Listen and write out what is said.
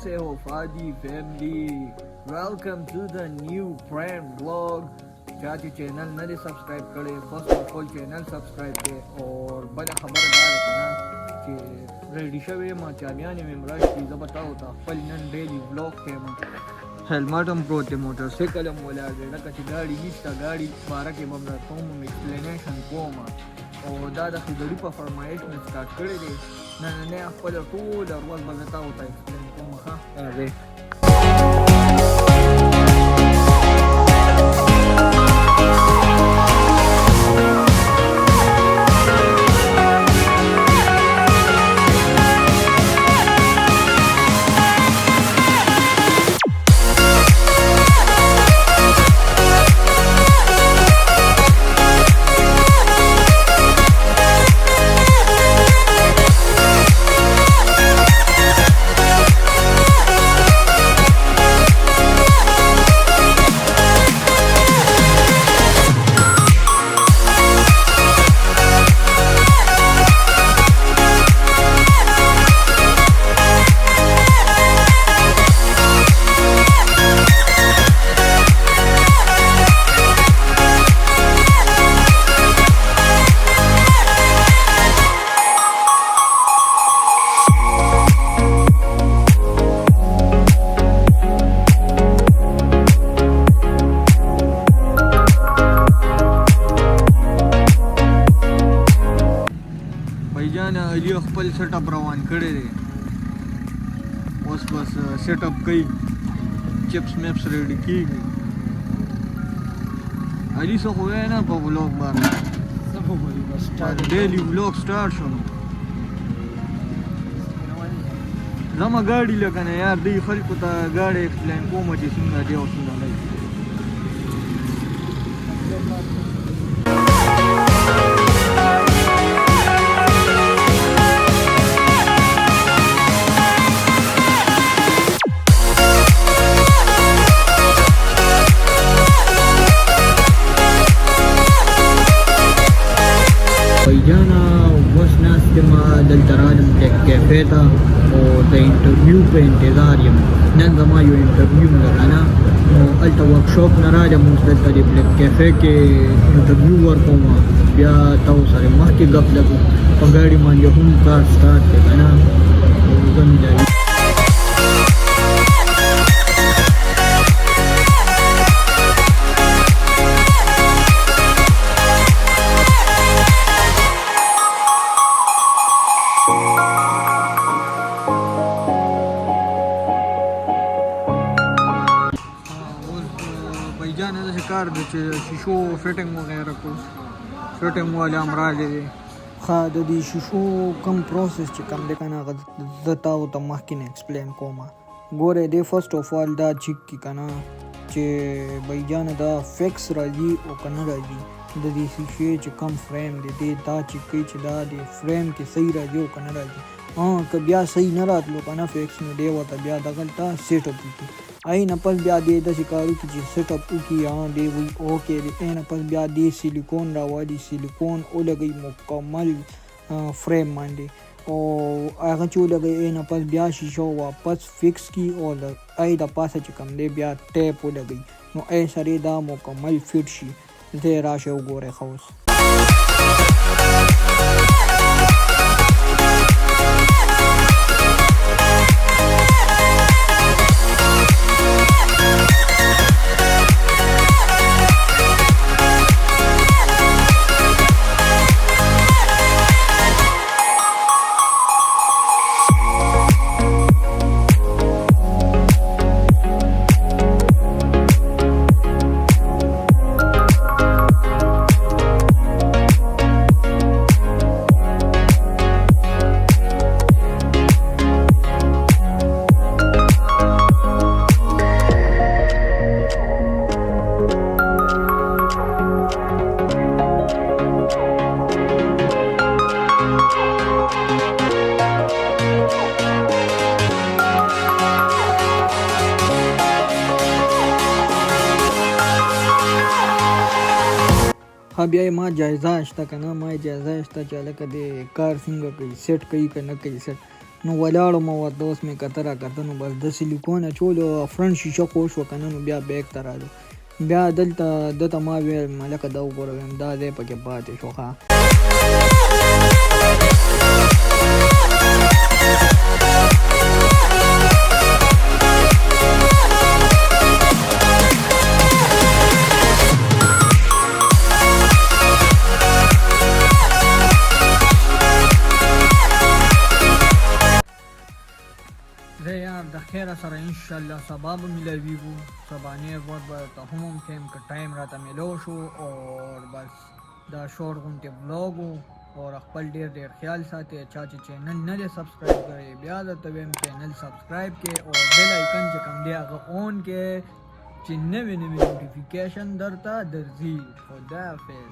कैसे हो Fadi family, welcome to the new prime vlog. चाची चैनल ने सब्सक्राइब करे, first of all channel subscribe करे और बड़ा खबरदार है कि रेडी शवे मां चाबियाने में रश की जब बताओ था फलन डेली व्लॉग के मां हेलमेट हम प्रोते मोटरसाइकिल हम वाला रे कची गाड़ी निष्ठा गाड़ी बारा के बमरा तो हम एक्सप्लेनेशन कोमा और दादा की गड़ी पर फरमाइश में स्टार्ट करे दे ने खपल ټول ورځ به زه تاسو ته ایکسپلین کوم ښه راځئ भाईजान खपल सेटअप रवान करे दे बस सेटअप कई चिप्स मैप्स रेडी की गई अली सो हुए ना पर व्लॉग बार डेली व्लॉग स्टार्ट शुरू जमा गाड़ी लगने यार दी खल्क ता गाड़ी एक्सप्लेन को मची सुनना दे और सुनना नहीं भाईजाना बस नाश्ते में दलतराजम कैफे था और द इंटरव्यू पे इंतज़ार यम नन जमा यो इंटरव्यू लगाना अल्टा वर्कशॉप न राजा मुझे तरीब कैफे के इंटरव्यू वर्कों में या ताऊ सारे माह के गप लगो पगाड़ी मान जो हम कार स्टार्ट के बना जम जाए भाईजान जैसे कार शीशो फिटिंग वगैरह को फिटिंग वाले हम राजे खाद दी शीशो कम प्रोसेस च कम देखना जता हो तो मखिन explain coma Gore they first of all दा चिक की कना चे भाईजान दा फिक्स राजी ओ कना राजी दी शीशे च कम फ्रेम दे दा चिक च दा दे फ्रेम के सही राजी ओ कना राजी हां क ब्या सही न रात लो कना फिक्स में दे वता ब्या दगलता सेटअप की आई न पस ब्या दे द शिकारू की सेटअप की हां दे वही ओके दे न पस ब्या दे सिलिकॉन रावाली सिलिकॉन ओ लगी मुकम्मल फ्रेम मांडे और आगे चो लगे न पस ब्या शीशो वापस फिक्स की और आई द पास च कम दे ब्या टेप ओ लगी नो ए सरे दा मुकम्मल फिट शी दे राशे ओ गोरे खौस हाँ ब्याह माँ जायजा आश्ता का ना माँ जायजा आश्ता चला कदे कार सिंगा कई सेट कई का ना कई सेट نو ولاړم او ورته اوس مې کته را کته نو بس د سیلیکون اچولو فرنټ شیشه خوش وه که نه نو بیا بیک ته رالو بیا دلته دته ما ویل ملکه دا وګوره ویم دا دی پکې پاتې شو ښه زه یار د خیره سره انشاءالله سبا به ملاویږو سبانې وخت به ته هم ممکن که ټایم راته میلو شو اور بس دا شورټ غونټې ولاګ و اور خپل ډېر ډېر خیال ساتئ چا چې چینل نه دی سبسکرایب کړی بیا درته ویم چینل سبسکرایب کړئ او بیل آیکن چې کوم دی هغه اون کړئ چې نوې نوې نوټیفیکیشن درته درځي خداحافظ